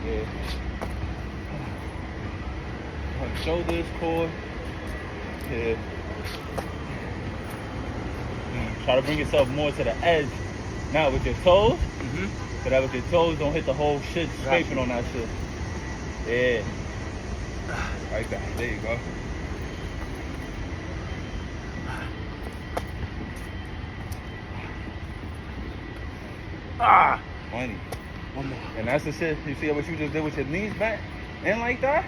Yeah. Shoulders, core. Yeah. Try to bring yourself more to the edge. Now with your toes, so that with your toes don't hit the whole shit scraping on that shit. Yeah. Right there you go. Money. One more. And that's the shit. You see what you just did with your knees back and like that?